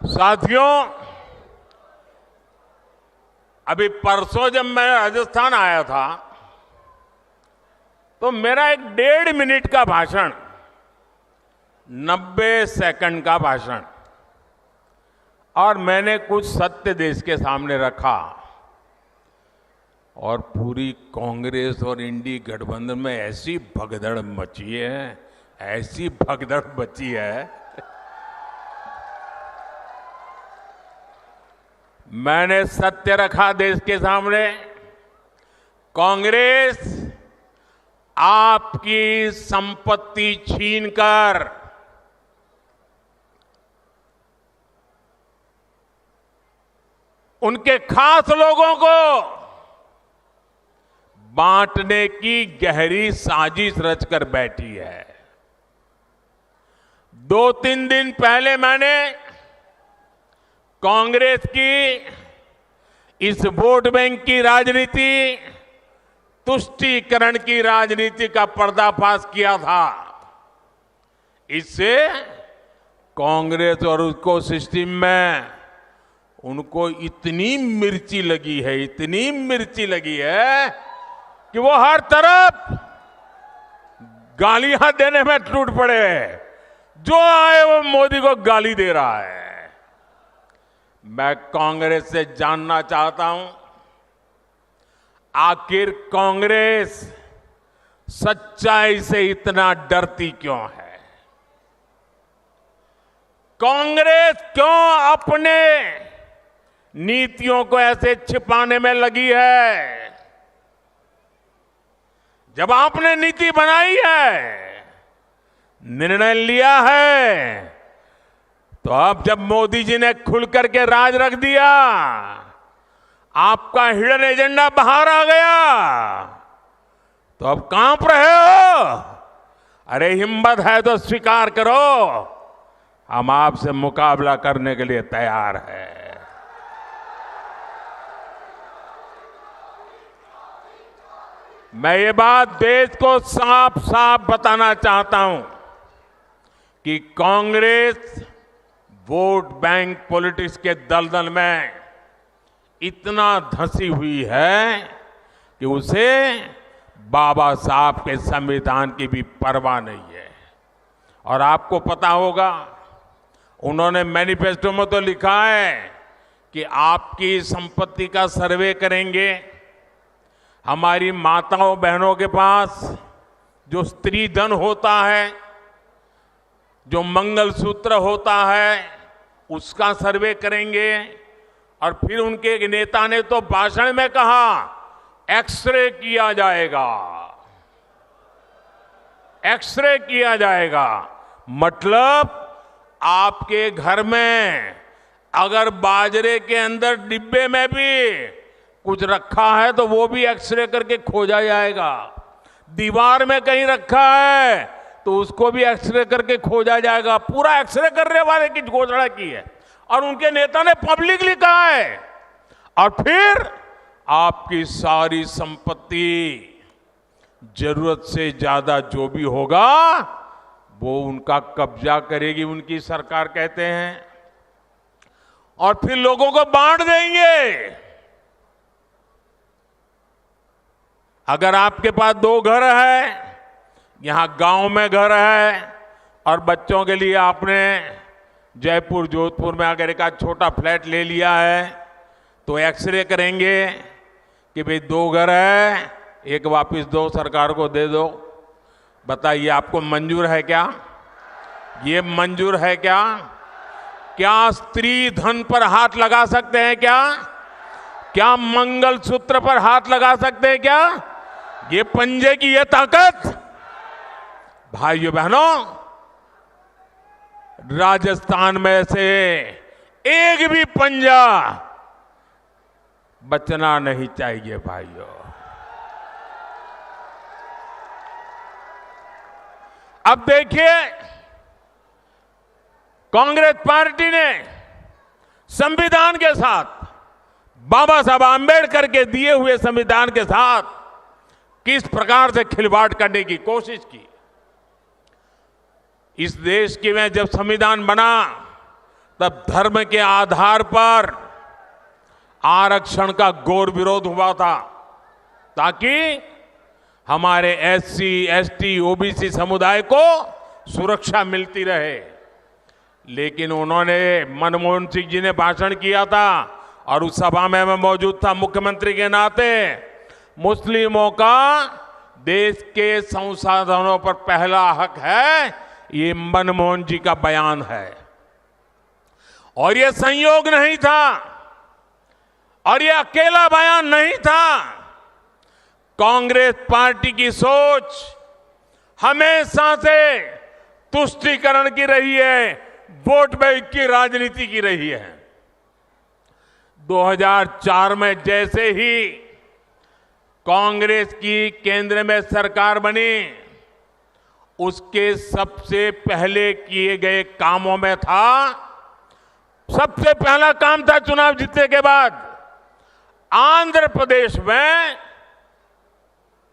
साथियों, अभी परसों जब मैं राजस्थान आया था तो मेरा एक 1.5 मिनट का भाषण, 90 सेकंड का भाषण, और मैंने कुछ सत्य देश के सामने रखा और पूरी कांग्रेस और इंडी गठबंधन में ऐसी भगदड़ मची है, ऐसी भगदड़ मची है। मैंने सत्य रखा देश के सामने। कांग्रेस आपकी संपत्ति छीनकर उनके खास लोगों को बांटने की गहरी साजिश रचकर बैठी है। 2-3 दिन पहले मैंने कांग्रेस की इस वोट बैंक की राजनीति, तुष्टीकरण की राजनीति का पर्दाफाश किया था। इससे कांग्रेस और उसको सिस्टम में उनको इतनी मिर्ची लगी है, इतनी मिर्ची लगी है कि वो हर तरफ गालियां देने में टूट पड़े हैं। जो आए वो मोदी को गाली दे रहा है। मैं कांग्रेस से जानना चाहता हूं, आखिर कांग्रेस सच्चाई से इतना डरती क्यों है? कांग्रेस क्यों अपने नीतियों को ऐसे छिपाने में लगी है? जब आपने नीति बनाई है, निर्णय लिया है, तो अब जब मोदी जी ने खुल करके राज रख दिया, आपका हिडन एजेंडा बाहर आ गया, तो अब कांप रहे हो? अरे हिम्मत है तो स्वीकार करो, हम आपसे मुकाबला करने के लिए तैयार हैं। मैं ये बात देश को साफ साफ बताना चाहता हूं कि कांग्रेस वोट बैंक पॉलिटिक्स के दलदल में इतना धंसी हुई है कि उसे बाबा साहब के संविधान की भी परवाह नहीं है। और आपको पता होगा, उन्होंने मैनिफेस्टो में तो लिखा है कि आपकी संपत्ति का सर्वे करेंगे। हमारी माताओं बहनों के पास जो स्त्री धन होता है, जो मंगलसूत्र होता है, उसका सर्वे करेंगे। और फिर उनके एक नेता ने तो भाषण में कहा, एक्सरे किया जाएगा, एक्सरे किया जाएगा। मतलब आपके घर में अगर बाजरे के अंदर डिब्बे में भी कुछ रखा है तो वो भी एक्सरे करके खोजा जाएगा। दीवार में कहीं रखा है तो उसको भी एक्सरे करके खोजा जाएगा। पूरा एक्सरे करने वाले की घोषणा की है और उनके नेता ने पब्लिकली कहा है। और फिर आपकी सारी संपत्ति, जरूरत से ज्यादा जो भी होगा वो उनका कब्जा करेगी उनकी सरकार, कहते हैं, और फिर लोगों को बांट देंगे। अगर आपके पास 2 घर है, यहां गांव में घर है, और बच्चों के लिए आपने जयपुर जोधपुर में अगर एक छोटा फ्लैट ले लिया है, तो एक्सरे करेंगे कि भाई 2 घर है, एक वापस दो, सरकार को दे दो। बताइए, आपको मंजूर है क्या? ये मंजूर है क्या? क्या स्त्री धन पर हाथ लगा सकते हैं क्या? क्या मंगलसूत्र पर हाथ लगा सकते हैं क्या? ये पंजे की ये ताकत, भाइयों बहनों, राजस्थान में से एक भी पंजा बचना नहीं चाहिए भाइयों। अब देखिए, कांग्रेस पार्टी ने संविधान के साथ, बाबा साहब आंबेडकर के दिए हुए संविधान के साथ किस प्रकार से खिलवाड़ करने की कोशिश की। इस देश के में जब संविधान बना तब धर्म के आधार पर आरक्षण का घोर विरोध हुआ था, ताकि हमारे एससी, एसटी, ओबीसी समुदाय को सुरक्षा मिलती रहे। लेकिन उन्होंने, मनमोहन सिंह जी ने भाषण किया था और उस सभा में मैं मौजूद था मुख्यमंत्री के नाते, मुस्लिमों का देश के संसाधनों पर पहला हक है, ये मनमोहन जी का बयान है। और ये संयोग नहीं था और ये अकेला बयान नहीं था। कांग्रेस पार्टी की सोच हमेशा से तुष्टीकरण की रही है, वोट बैंक की राजनीति की रही है। 2004 में जैसे ही कांग्रेस की केंद्र में सरकार बनी, उसके सबसे पहले किए गए कामों में था, सबसे पहला काम था चुनाव जीतने के बाद आंध्र प्रदेश में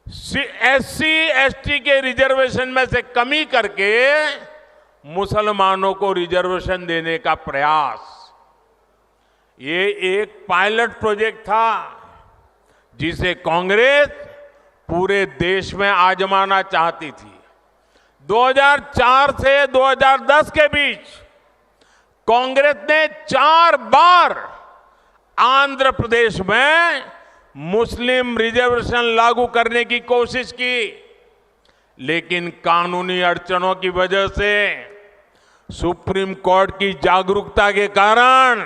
एससी, एसटी के रिजर्वेशन में से कमी करके मुसलमानों को रिजर्वेशन देने का प्रयास। ये एक पायलट प्रोजेक्ट था जिसे कांग्रेस पूरे देश में आजमाना चाहती थी। 2004 से 2010 के बीच कांग्रेस ने 4 बार आंध्र प्रदेश में मुस्लिम रिजर्वेशन लागू करने की कोशिश की, लेकिन कानूनी अड़चनों की वजह से, सुप्रीम कोर्ट की जागरूकता के कारण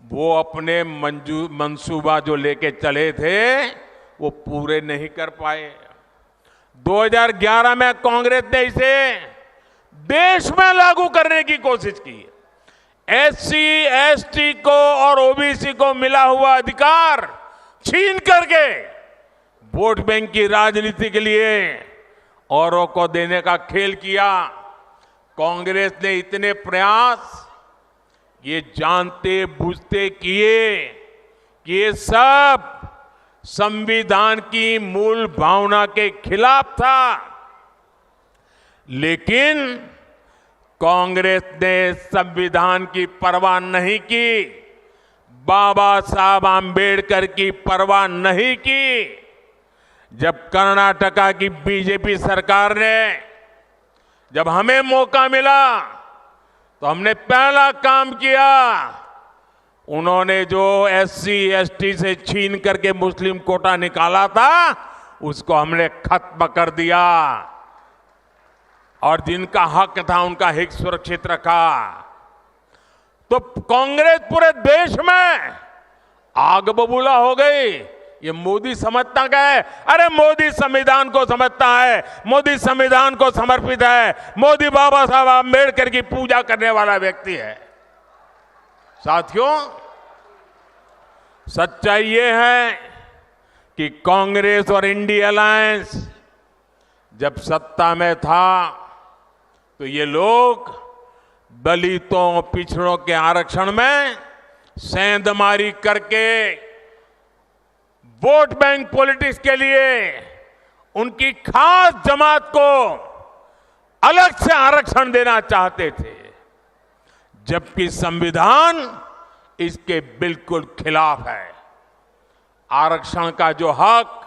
वो अपने मंसूबा जो लेके चले थे वो पूरे नहीं कर पाए। 2011 में कांग्रेस ने इसे देश में लागू करने की कोशिश की। एससी, एसटी को और ओबीसी को मिला हुआ अधिकार छीन करके वोट बैंक की राजनीति के लिए औरों को देने का खेल किया। कांग्रेस ने इतने प्रयास ये जानते बूझते किए कि ये सब संविधान की मूल भावना के खिलाफ था, लेकिन कांग्रेस ने संविधान की परवाह नहीं की, बाबा साहब आंबेडकर की परवाह नहीं की। जब कर्नाटका की बीजेपी सरकार ने, जब हमें मौका मिला तो हमने पहला काम किया, उन्होंने जो एससी, एसटी से छीन करके मुस्लिम कोटा निकाला था उसको हमने खत्म कर दिया और जिनका हक था उनका हित सुरक्षित रखा। तो कांग्रेस पूरे देश में आग बबूला हो गई। ये मोदी समझता क्या है? अरे मोदी संविधान को समझता है, मोदी संविधान को समर्पित है, मोदी बाबा साहब आंबेडकर की पूजा करने वाला व्यक्ति है। साथियों, सच्चाई ये है कि कांग्रेस और इंडिया अलायंस जब सत्ता में था तो ये लोग दलितों, पिछड़ों के आरक्षण में सेंधमारी करके वोट बैंक पॉलिटिक्स के लिए उनकी खास जमात को अलग से आरक्षण देना चाहते थे, जबकि संविधान इसके बिल्कुल खिलाफ है। आरक्षण का जो हक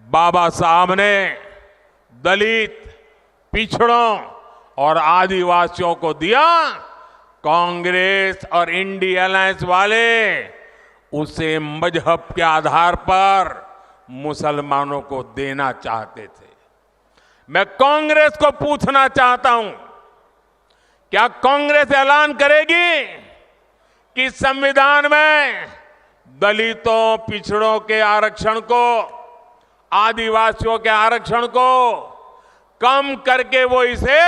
बाबा साहब ने दलित, पिछड़ों और आदिवासियों को दिया, कांग्रेस और इंडिया अलायंस वाले उसे मजहब के आधार पर मुसलमानों को देना चाहते थे। मैं कांग्रेस को पूछना चाहता हूं, क्या कांग्रेस ऐलान करेगी कि संविधान में दलितों, पिछड़ों के आरक्षण को, आदिवासियों के आरक्षण को कम करके वो इसे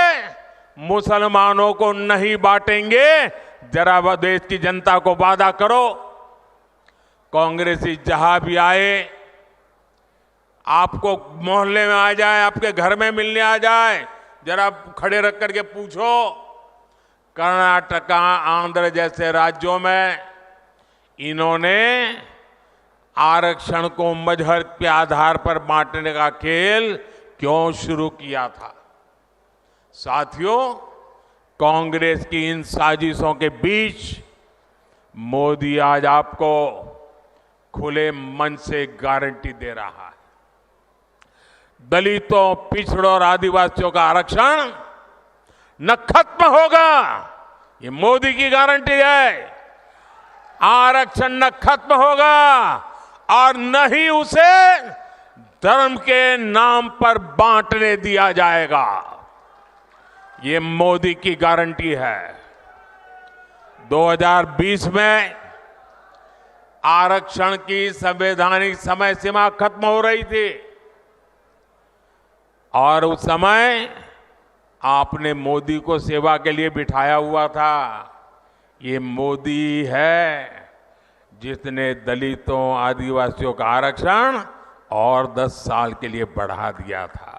मुसलमानों को नहीं बांटेंगे? जरा वह देश की जनता को वादा करो। कांग्रेसी जहां भी आए, आपको मोहल्ले में आ जाए, आपके घर में मिलने आ जाए, जरा खड़े रख करके पूछो, कर्नाटका, आंध्र जैसे राज्यों में इन्होंने आरक्षण को मजहब के आधार पर बांटने का खेल क्यों शुरू किया था? साथियों, कांग्रेस की इन साजिशों के बीच मोदी आज आपको खुले मन से गारंटी दे रहा है, दलितों, पिछड़ों और आदिवासियों का आरक्षण न खत्म होगा, ये मोदी की गारंटी है। आरक्षण न खत्म होगा और न ही उसे धर्म के नाम पर बांटने दिया जाएगा, ये मोदी की गारंटी है। 2020 में आरक्षण की संवैधानिक समय सीमा खत्म हो रही थी और उस समय आपने मोदी को सेवा के लिए बिठाया हुआ था। ये मोदी है जिसने दलितों, आदिवासियों का आरक्षण और 10 साल के लिए बढ़ा दिया था।